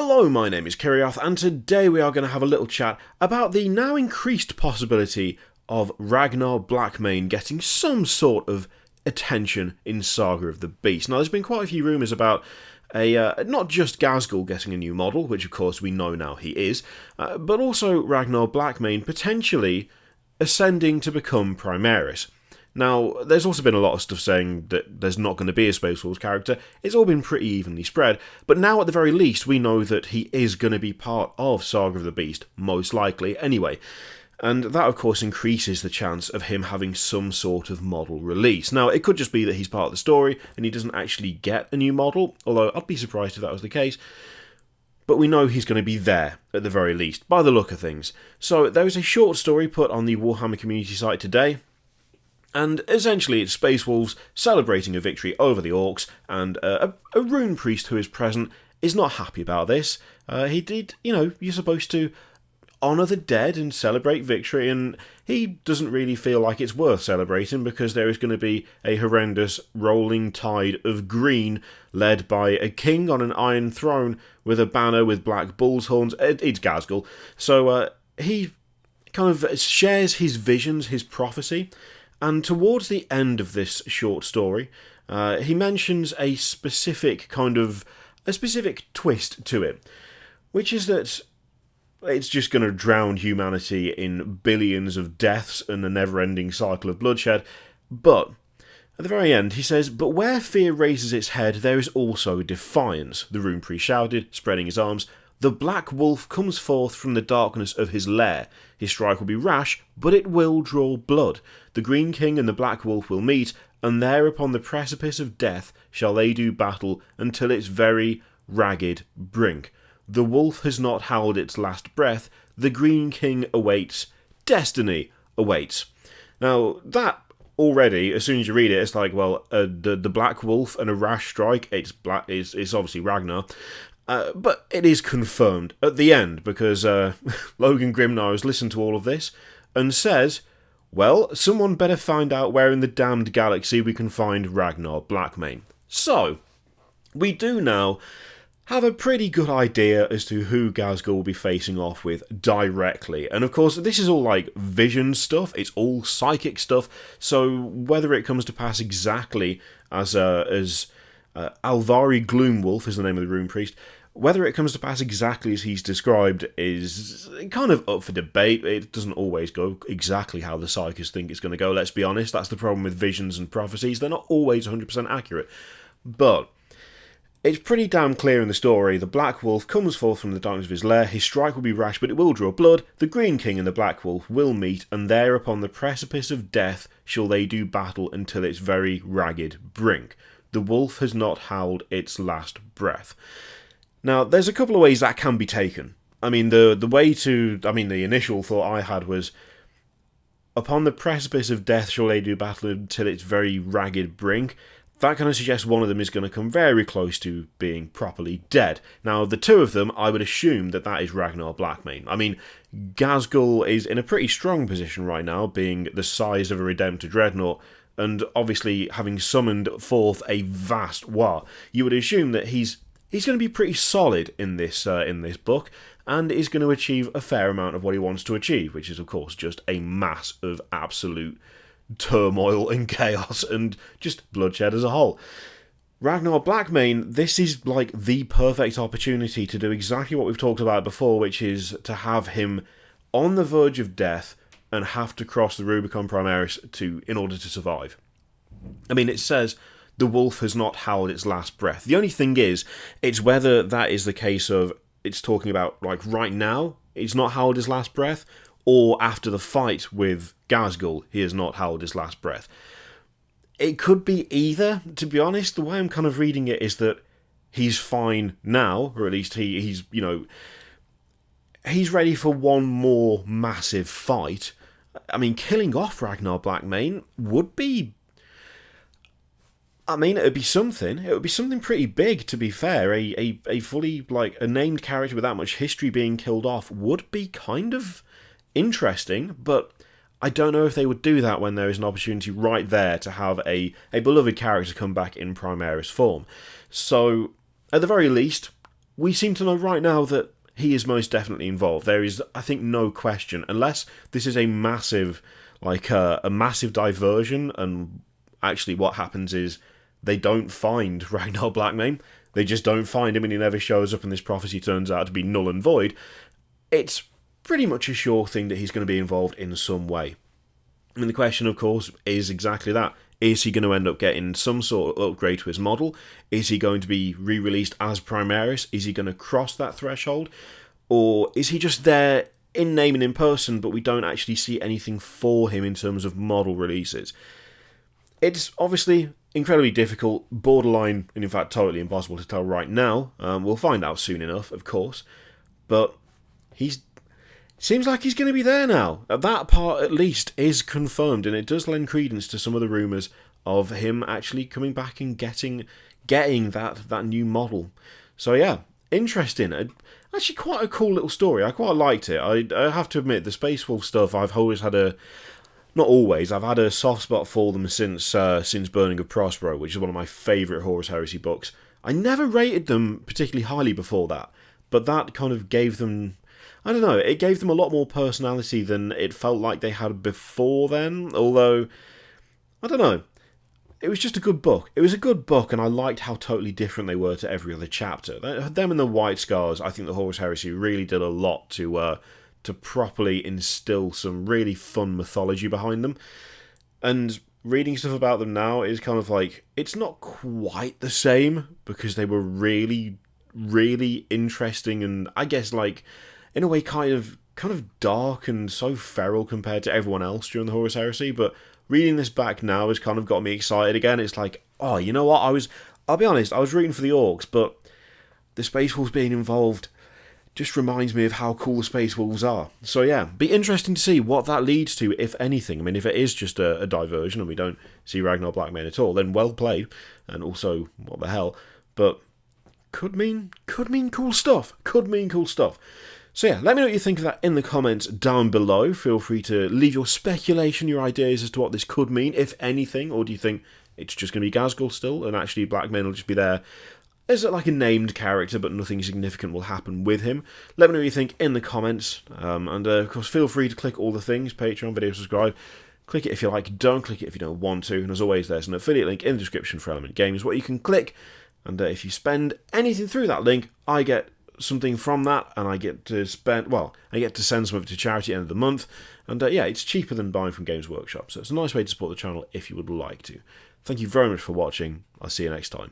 Hello, my name is Kirioth, and today we are going to have a little chat about the now increased possibility of Ragnar Blackmane getting some sort of attention in Saga of the Beast. Now, there's been quite a few rumours about not just Ghazghkull getting a new model, which of course we know now he is, but also Ragnar Blackmane potentially ascending to become Primaris. Now, there's also been a lot of stuff saying that there's not going to be a Space Wolves character. It's all been pretty evenly spread, but now at the very least we know that he is going to be part of Saga of the Beast, most likely anyway. And that of course increases the chance of him having some sort of model release. Now, it could just be that he's part of the story and he doesn't actually get a new model, although I'd be surprised if that was the case. But we know he's going to be there, at the very least, by the look of things. So there was a short story put on the Warhammer community site today, and essentially it's Space Wolves celebrating a victory over the Orcs, and a rune priest who is present is not happy about this. You're supposed to honour the dead and celebrate victory, and he doesn't really feel like it's worth celebrating because there is going to be a horrendous rolling tide of green led by a king on an iron throne with a banner with black bull's horns. It's Ghazghkull. So he kind of shares his visions, his prophecy. And towards the end of this short story, he mentions a specific twist to it, which is that it's just going to drown humanity in billions of deaths and a never-ending cycle of bloodshed. But at the very end, he says, "But where fear raises its head, there is also defiance," the rune priest shouted, spreading his arms. "The black wolf comes forth from the darkness of his lair. His strike will be rash, but it will draw blood. The Green King and the Black Wolf will meet, and there upon the precipice of death shall they do battle until its very ragged brink. The wolf has not howled its last breath. The Green King awaits. Destiny awaits." Now, that already, as soon as you read it, it's like, well, the Black Wolf and a rash strike, it's obviously Ragnar. But it is confirmed at the end, because Logan Grimnar has listened to all of this and says, well, someone better find out where in the damned galaxy we can find Ragnar Blackmane. So, we do now have a pretty good idea as to who Ghazghkull will be facing off with directly. And of course, this is all like vision stuff, it's all psychic stuff, so whether it comes to pass exactly as Alvari Gloomwolf is the name of the rune priest, whether it comes to pass exactly as he's described is kind of up for debate. It doesn't always go exactly how the psychics think it's going to go, let's be honest. That's the problem with visions and prophecies. They're not always 100% accurate. But it's pretty damn clear in the story. The Black Wolf comes forth from the darkness of his lair. His strike will be rash, but it will draw blood. The Green King and the Black Wolf will meet, and there upon the precipice of death shall they do battle until its very ragged brink. The wolf has not howled its last breath. Now, there's a couple of ways that can be taken. I mean, the initial thought I had was, upon the precipice of death shall they do battle until its very ragged brink. That kind of suggests one of them is going to come very close to being properly dead. Now, the two of them, I would assume that is Ragnar Blackmane. I mean, Ghazghkull is in a pretty strong position right now, being the size of a Redemptor Dreadnought, and obviously having summoned forth a vast war. You would assume that he's going to be pretty solid in this book, and is going to achieve a fair amount of what he wants to achieve, which is, of course, just a mass of absolute turmoil and chaos and just bloodshed as a whole. Ragnar Blackmane, this is like the perfect opportunity to do exactly what we've talked about before, which is to have him on the verge of death and have to cross the Rubicon Primaris in order to survive. I mean, it says the wolf has not howled its last breath. The only thing is, it's whether that is the case of, it's talking about, like, right now, it's not howled his last breath, or after the fight with Ghazghkull, he has not howled his last breath. It could be either, to be honest. The way I'm kind of reading it is that he's fine now, or at least he's ready for one more massive fight. I mean, killing off Ragnar Blackmane would be... I mean, it would be something. It would be something pretty big, to be fair. A fully, like, a named character with that much history being killed off would be kind of interesting, but I don't know if they would do that when there is an opportunity right there to have a beloved character come back in Primaris form. So, at the very least, we seem to know right now that he is most definitely involved. There is, I think, no question, unless this is a massive, like a massive diversion, and actually what happens is they don't find Ragnar Blackmane. They just don't find him, and he never shows up, and this prophecy turns out to be null and void. It's pretty much a sure thing that he's going to be involved in some way. I mean, the question, of course, is exactly that. Is he going to end up getting some sort of upgrade to his model? Is he going to be re-released as Primaris? Is he going to cross that threshold? Or is he just there in name and in person, but we don't actually see anything for him in terms of model releases? It's obviously incredibly difficult, borderline, and in fact totally impossible to tell right now. We'll find out soon enough, of course. But seems like he's going to be there now. That part, at least, is confirmed, and it does lend credence to some of the rumours of him actually coming back and getting that new model. So yeah, interesting. Actually, quite a cool little story. I quite liked it. I have to admit, the Space Wolf stuff, I've always had I've had a soft spot for them since Burning of Prospero, which is one of my favourite Horus Heresy books. I never rated them particularly highly before that, but that kind of gave them, I don't know, it gave them a lot more personality than it felt like they had before then, although, I don't know, it was just a good book. It was a good book, and I liked how totally different they were to every other chapter. Them and the White Scars, I think the Horus Heresy really did a lot to properly instill some really fun mythology behind them. And reading stuff about them now is kind of like, it's not quite the same, because they were really, really interesting, and I guess, like, in a way kind of dark and so feral compared to everyone else during the Horus Heresy, but reading this back now has kind of got me excited again. It's like, oh, you know what, I'll be honest, I was rooting for the Orcs, but the Space Wolves being involved just reminds me of how cool the Space Wolves are. So yeah, be interesting to see what that leads to, if anything. I mean, if it is just a diversion and we don't see Ragnar Blackmane at all, then well played, and also, what the hell, but could mean cool stuff. Could mean cool stuff. So yeah, let me know what you think of that in the comments down below. Feel free to leave your speculation, your ideas as to what this could mean, if anything, or do you think it's just going to be Ghazghkull still, and actually Blackmane will just be there as like a named character, but nothing significant will happen with him? Let me know what you think in the comments, and of course feel free to click all the things, Patreon, video, subscribe. Click it if you like, don't click it if you don't want to, and as always there's an affiliate link in the description for Element Games where you can click, and if you spend anything through that link, I get something from that, and I get to send some of it to charity at the end of the month, and yeah, it's cheaper than buying from Games Workshop, so it's a nice way to support the channel if you would like to. Thank you very much for watching. I'll see you next time.